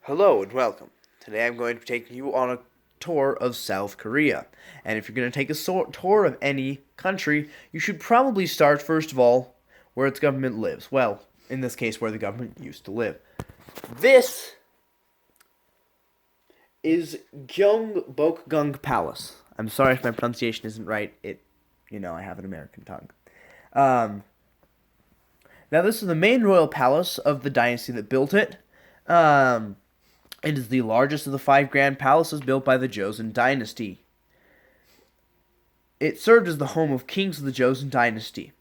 Hello and welcome. Today I'm going to take you on a tour of South Korea. And if you're going to take a tour of any country, you should probably start, first of all, where its government lives. Well, in this case, where the government used to live. This is Gyeongbokgung Palace. I'm sorry if my pronunciation isn't right. I have an American tongue. Now, this is the main royal palace of the dynasty that built it. It is the largest of the 5 grand palaces built by the Joseon dynasty. It served as the home of kings of the Joseon dynasty.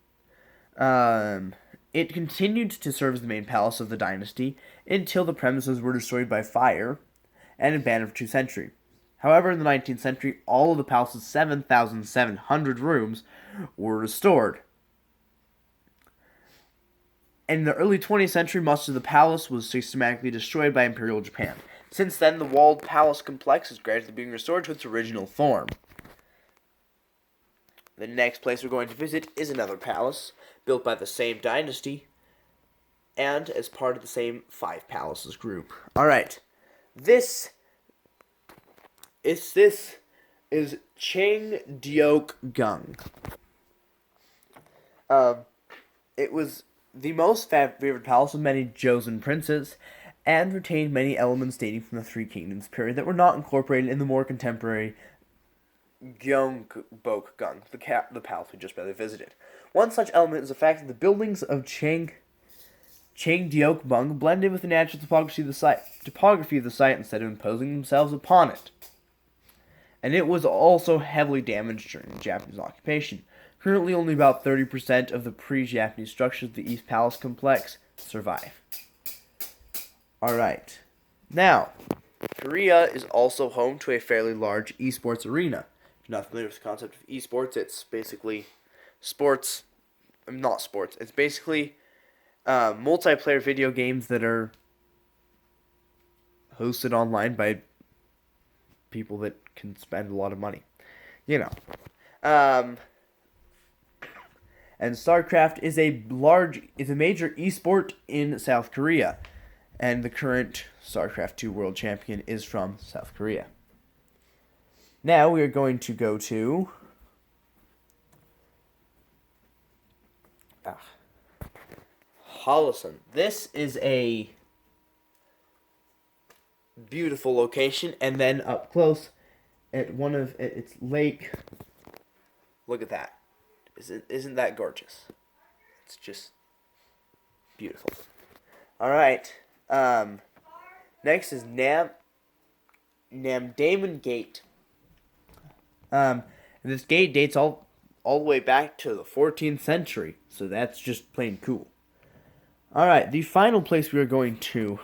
It continued to serve as the main palace of the dynasty until the premises were destroyed by fire and abandoned for 2 centuries. However, in the 19th century, all of the palace's 7,700 rooms were restored. In the early 20th century, much of the palace was systematically destroyed by Imperial Japan. Since then, the walled palace complex is gradually being restored to its original form. The next place we're going to visit is another palace, built by the same dynasty, and as part of the same 5 palaces group. Alright, this is Cheongdeokgung. It was the most favored palace of many Joseon princes, and retained many elements dating from the Three Kingdoms period that were not incorporated in the more contemporary Gyeongbokgung, the palace we just barely visited. One such element is the fact that the buildings of Cheongdeokgung blended with the natural topography of the site instead of imposing themselves upon it. And it was also heavily damaged during the Japanese occupation. Currently, only about 30% of the pre-Japanese structures of the East Palace complex survive. Alright. Now, Korea is also home to a fairly large esports arena. If you're not familiar with the concept of esports, it's basically sports. Not sports. It's basically multiplayer video games that are hosted online by people that can spend a lot of money. And StarCraft is a major esport in South Korea. And the current StarCraft 2 world champion is from South Korea. Now we are going to go to Holosun. This is a beautiful location, and then up close at one of its lake. Look at that! Isn't that gorgeous? It's just beautiful. All right. Next is Namdaemun Gate. This gate dates all the way back to the 14th century, so that's just plain cool. All right, the final place I'm going to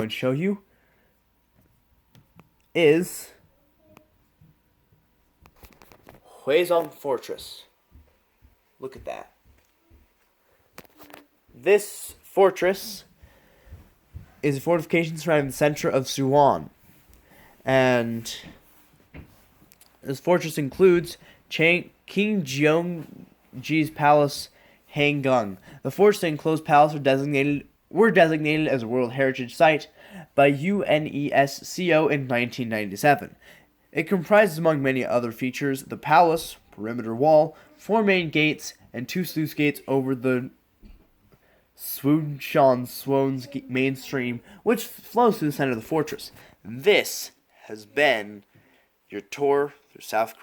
show you is Hwaesong Fortress. Look at that. This fortress is a fortification surrounding the center of Suwon. And this fortress includes King Jeongji's palace, Hanggung. The fortress and enclosed palace were designated as a World Heritage Site by UNESCO in 1997. It comprises, among many other features, the palace, perimeter wall, 4 main gates, and 2 sluice gates over the Swone's main stream, which flows through the center of the fortress. This has been your tour through South Korea.